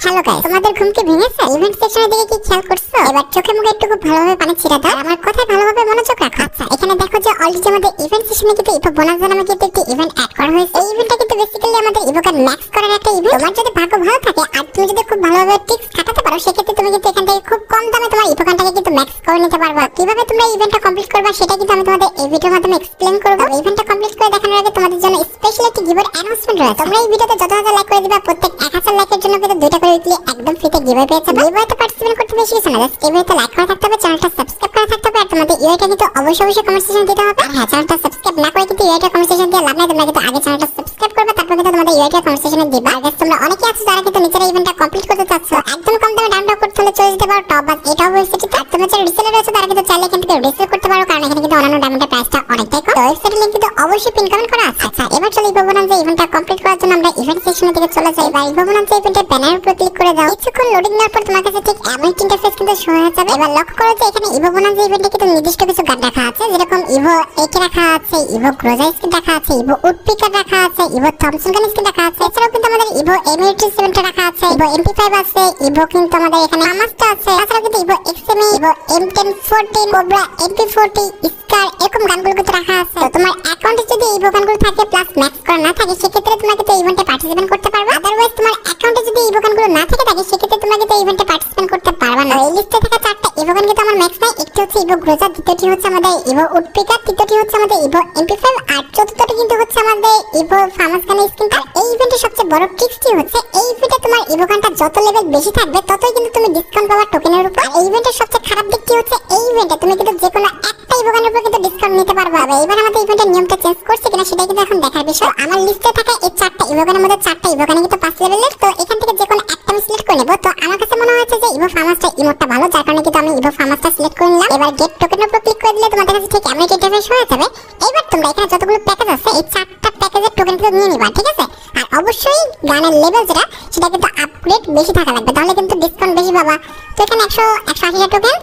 Hello guys, তোমাদের ঘুম কি ভেঙেছে? ইভেন্ট সেকশনের দিকে কি খেয়াল করছো? এবার চোখে মুখে একটু খুব ভালোভাবে পানি ছিটা দাও, আমার কথায় ভালোভাবে মনোযোগ রাখো। আচ্ছা, এখানে দেখো যে অলরেডি আমাদের ইভেন্ট সেকশনে কিন্তু ইভো বোনাস নামে কিন্তু একটি ইভেন্ট অ্যাড করা হয়েছে। এই ইভেন্টটা কিন্তু বেসিক্যালি আমাদের ইভো কার্ড ম্যাক্স করার একটা ইভেন্ট। তোমার যদি ভাগ্য ভালো থাকে আর তুমি যদি খুব ভালোভাবে টিপস খাটাতে পারো, সেক্ষেত্রে তুমি কিন্তু এখান থেকে খুব কম দামে তোমার ইভো কার্ডটাকে কিন্তু ম্যাক্স করে নিতে পারবা। কিভাবে তোমরা এই ইভেন্টটা কমপ্লিট করবা সেটা কিন্তু আমি তোমাদের এই ভিডিওর মাধ্যমে এক্সপ্লেইন করব। ইভেন্টটা কমপ্লিট করে দেখানোর আগে তোমাদের জন্য স্পেশাল একটি গিভওয়ে অ্যানাউন্সমেন্ট রয়েছে। তোমরা এই ভিডিওতে যত লাইক করে দিবা, প্রত্যেক 1000 লাইকের জন্য কিন্তু দুইটা করে উইকলি একদম ফ্রিতে গিভওয়ে পেয়ে যাবে। গিভওয়েতে পার্টিসিপেট করতে বেশি কিছু না, জাস্ট গিভওয়েতে লাইক করা থাকতে হবে, চ্যানেলটা সাবস্ক্রাইব করা থাকতে হবে, আর তোমাদের ইউআইটা কিন্তু অবশ্যই কনভারসেশন দিতে হবে। আর হ্যাঁ, চ্যানেলটা সাবস্ক্রাইব না করে কিন্তু ইউআইটা কনভারসেশন দিয়ে লাভ নাই। তোমরা কিন্তু আগে চ্যানেলটা সাবস্ক্রাইব করবে, তারপর কিন্তু তোমাদের ইউআইটা কনভারসেশনে দিবা। আর তোমরা অনেকেই আছো যারা কিন্তু নিজেরা ইভেন্টটা কমপ্লিট করতে চাচ্ছ, একদম কম দামে ডাউনলোড করতে হলে চলে যেতে পারো টপ বাস এই টপ ওয়েবসাইটে। আর তোমরা যারা রিসেলার রয়েছে তারা কিন্তু চাইলে এখান থেকে রিসেল করতে পারো, কারণ এখানে কিন্তু অন্যান্য ডায়মন্ডের প্রাইসটা অনেকটাই কম। ওয়েবসাইটের লিংক কিন্তু অবশ্যই পিন কমেন্ট করা আছে। আচ্ছা, এবার চলো ইভো বোনাস ইভেন্টটা কমপ্লিট করার জন্য আমরা ইভেন্ট সেকশনের দিকে চলে যাই। বা ইভো বোনাস ইভেন্টের ব্যানারের উপর ক্লিক করে দাও। কিছুক্ষণ লোডিং নেওয়ার পর তোমার কাছে ঠিক এমন একটা ইন্টারফেস কিন্তু শো হয়ে যাবে। এবার লক্ষ্য করো যে এখানে ইভো বোনাস ইভেন্টে কিন্তু নির্দিষ্ট কিছু গান রাখা আছে, যেরকম ইভো একে রাখা আছে, ইভো গ্রোজা স্কিন রাখা আছে, ইভো উডপিকার রাখা আছে, ইভো থমসন গান স্কিন রাখা আছে। এছাড়াও কিন্তু আমাদের ইভো এমিরেটস ইভেন্টটা রাখা আছে, ইভো MP5 আছে, ইভো কিন্তু আমাদের এখানে আমাস্টা আছে। তাছাড়া কিন্তু Evo XME, Evo M1014, Cobra MP40, SCAR এরকম গানগুলো কিন্তু রাখা আছে। তো তোমার অ্যাকাউন্টে যদি ইভো গানগুলো থাকে প্লাস ম্যাক্স করা না থাকে, সেক্ষেত্রে তোমরা কিন্তু ইভেন্টে পার্টিসিপেট করতে পারবে। আদারওয়াইজ তোমার অ্যাকাউন্টে যদি ইভো গানগুলো না থাকে সেক্ষেত্রে তোমরা কিন্তু ইভেন্টে পার্টিসিপেট করতে পারবে না। এই লিস্টে থাকা চারটা ইভো গান কিন্তু আমার ম্যাক্স নাই। একটি হচ্ছে ইভো গ্রোজা, দ্বিতীয়টি হচ্ছে আমাদের ইভো উডপিকার, তৃতীয়টি হচ্ছে আমাদের ইভো MP5, আর চতুর্থটি কিন্তু হচ্ছে আমাদের ইভো ফার্মাস গান স্কিন। আর এই ইভেন্টের সবচেয়ে বড় ট্রিক্সটি হচ্ছে এই ইভেন্টে তোমার ইভো গানটা যত লেভেল বেশি থাকবে ততই কিন্তু তুমি ডিসকাউন্ট পাবা টোকেনের উপর। এই ইভেন্টের সবচেয়ে খারাপ দিকটি হচ্ছে এই ইভেন্টে তুমি কিন্তু যে কোনো একটা ইভো গানের উপর কিন্তু ডিসকাউন্ট নিতে পারবা। এবার আমাদের ইভেন্টের নিয়মটা চেঞ্জ করছে কিনা সেটা কিন্তু এখন দেখার বিষয়। আমার লিস্টে থাকা এই চারটা ইভো গানের মধ্যে চারটা ইভো গান কিন্তু 5 লেভেলের। তো এখান থেকে যে কোনো একটা আমি সিলেক্ট করে নেব। তো আমার কাছে মনে হয়েছে যে ইভো ফার্মাসটা ইমোটটা ভালো, যার কারণে কিন্তু আমি ইভো ফার্মাসটা সিলেক্ট করে নিলাম। এবার গেট টোকেনের উপর ক্লিক করে দিলে তোমাদের কাছে ঠিক এমন একটা ইন্টারফেস হয়ে যাবে। এবার তোমরা এখানে যতগুলো প্যাকেজ আছে এই চারটা প্যাকেজের টোকেন কিন্তু নিয়ে নিবা, ঠিক আছে? আর অবশ্যই গানের লেভেল যেটা সেটা কিন্তু আপগ্রেড বেশি থাকা লাগবে, তাহলে কিন্তু ডিসকাউন্ট বেশি পাবা। তো এখানে 180টা টোকেন,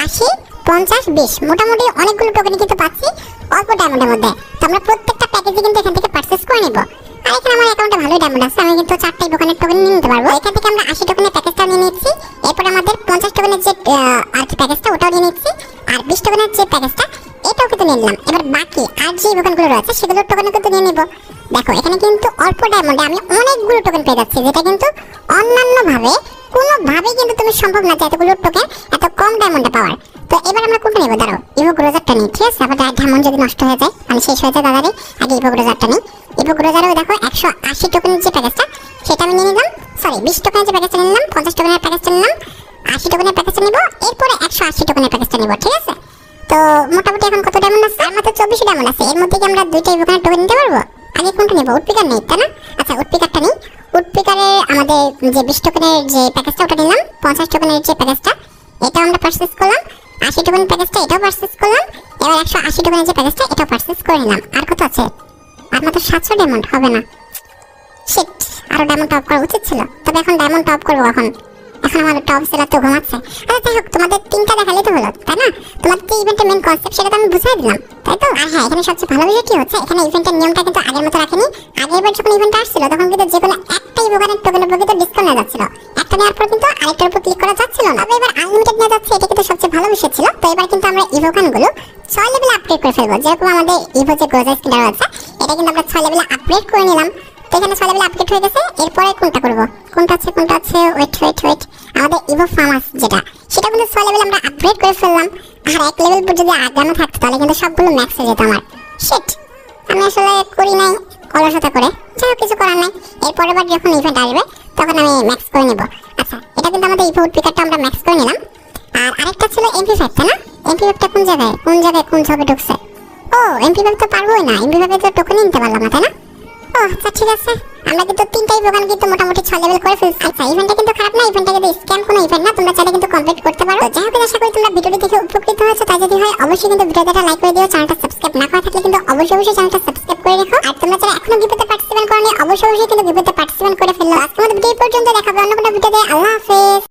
80, 50, 20 মোটামুটি অনেকগুলো টোকেন কিন্তু পাচ্ছি অল্প ডায়মন্ডের মধ্যে। তো আমরা প্রত্যেকটা প্যাকেজে কিন্তু এখান থেকে পারচেজ করে নিব। আর এখানে আমার অ্যাকাউন্টে ভালোই ডায়মন্ড আছে, আমি কিন্তু 4টা দোকানের টোকেন নিয়ে নিতে পারবো। এখান থেকে আমরা 80 টোকেনের প্যাকেজটা নিয়ে নিচ্ছি। এরপর আমাদের 50 টোকেনের যে আর কি প্যাকেজটা ওটাও নিয়ে নিচ্ছি, আর 20 টোকেনের যে প্যাকেজটা এটাও কিন্তু নিয়ে নিলাম। এবার বাকি আর যে দোকানগুলো রয়েছে সেগুলোর টোকেন কিন্তু নিয়ে নিব। দেখো এখানে কিন্তু অল্প ডায়মন্ডে আমি অনেকগুলো টোকেন পেয়ে যাচ্ছি, যেটা কিন্তু অন্যান্য ভাবে কোনোভাবেই কিন্তু তুমি সম্ভব না যে এতগুলো টোকেন এত কম ডায়মন্ডে পাওয়ার। তো এবার আমরা কোনটা নেব? দাঁড়াও, ইভো গ্রোজারটা নিই, ঠিক আছে? আবার ডায়মন্ড যদি নষ্ট হয়ে যায়, মানে শেষ হয়ে যায় দাদারে, আগে ইভো গ্রোজারটা নিই। ইভো গ্রোজারও দেখো 180 টোকেনের যে প্যাকেজটা সেটা আমি নিয়ে নিলাম। সরি, 20 টোকেনের যে প্যাকেজটা নিলাম, 50 টোকেনের প্যাকেজটা নিলাম, 80 টোকেনের প্যাকেজটা নিব, এরপরে 180 টোকেনের প্যাকেজটা নিব, ঠিক আছে? তো মোটামুটি এখন কত ডায়মন্ড আছে? আমার তো 24 ডায়মন্ড আছে। এর মধ্যে কি আমরা দুইটা ইভো গানের টোকেন নিতে পারবো? আগে কোনটা নেব? উডপিকার নেই, তাই না? আচ্ছা, উডপিকারটা নিই। উডপিকারে আমাদের যে 20 টোকেনের যে প্যাকেজটা ওটা নিলাম, 50 টোকেনের যে প্যাকেজটা এটা আমরা পারচেজ করলাম, 80 টোকেনের প্যাকেজটা এটাও পারচেজ করলাম, এবার 180 টোকেনের যে প্যাকেজটা এটাও পারচেজ করে নিলাম। আর কত আছে? আর মাত্র 700 ডায়মন্ড, হবে না? শিট, আরো ডায়মন্ড টপ করা উচিত ছিল। তবে এখন ডায়মন্ড টপ করবো এখন আমাদের টপ সেলার তো ঘুমাচ্ছে। আচ্ছা যাই হোক, তোমাদের 3টা দেখালে তো হলো, তাই না? তোমাদের যে ইভেন্টের মেন কনসেপ্ট সেটা তো আমি বুঝাই দিলাম, তাই তো? আর হ্যাঁ, এখানে সবচেয়ে ভালো বিষয় কি হচ্ছে, এখানে ইভেন্টের নিয়মটা কিন্তু আগের মতো রাখেনি। আগেরবার যখন ইভেন্ট আসছিল তখন কিন্তু যে কোনো একটা ইভো গানের টোকেনের উপর কিন্তু ডিসকাউন্ট নেওয়া যাচ্ছিল, একটা নেওয়ার পর কিন্তু আরেকটার উপর ক্লিক করা যাচ্ছিল না। তবে এবার আনলিমিটেড নেওয়া যাচ্ছে, এটা কিন্তু সবচেয়ে ভালো বিষয় ছিল। তো এবার কিন্তু আমরা ইভো গানগুলো 6 লেভেলে আপগ্রেড করে ফেলবো। যেরকম আমাদের ইভো যে গ্রোজা স্কিনটা আছে এটা কিন্তু আমরা 6 লেভেলে আপগ্রেড করে নিলাম। তো এখানে 6 লেভেলে আপগ্রেড হয়ে গেছে। এরপরে কোনটা করব? কোনটা আছে? ওয়েট, আমাদের ইভো ফার্মাস যেটা সেটা কিন্তু 6 লেভেলে আমরা আপগ্রেড করে ফেললাম। আর 1 লেভেল পর যদি আগানো থাকতো তাহলে কিন্তু সবগুলো ম্যাক্স হয়ে যেত আমার। শিট, আমি আসলে করি নাই অলসতা করে, যাই হোক কিছু করার নাই। এরপরের বার যখন ইভেন্ট আসবে তখন আমি ম্যাক্স করে নেব। আচ্ছা, এটা কিন্তু আমাদের ইভো উডপিকারটা আমরা ম্যাক্স করে নিলাম। আর আরেকটা ছিল MP5, তাই না? MP5টা কোন জায়গায় ঢুকছে? ও, MP5 তো পারবোই না, MP5 তো টোকেন নিতে পারলাম না, তাই না? ও আচ্ছা, ঠিক আছে। আমরা কিন্তু 3টাই দোকান কিন্তু মোটামুটি 6 লেভেল করে ফেলছি। আচ্ছা, ইভেন্টটা কিন্তু খারাপ না, ইভেন্টটা কিন্তু স্ক্যাম কোনো ইভেন্ট না, তোমরা চাইলে কিন্তু কমপ্লিট করতে পারো। যাই হোক, আশা করি তোমরা ভিডিওটি দেখে উপকৃত হয়েছো। তাই যদি হয় অবশ্যই কিন্তু ভিডিওটা লাইক করে দিও। চ্যানেলটা সাবস্ক্রাইব না করা থাকলে কিন্তু অবশ্যই চ্যানেলটা সাবস্ক্রাইব করে রেখো। আর তোমরা যারা এখনো গিভওয়েতে পার্টিসিপেট করোনি অবশ্যই কিন্তু গিভওয়েতে পার্টিসিপেট করে ফেলো। আজকের মতো ভিডিও পর্যন্ত, দেখা হবে অন্য কোনো ভিডিওতে। আল্লাহ হাফেজ।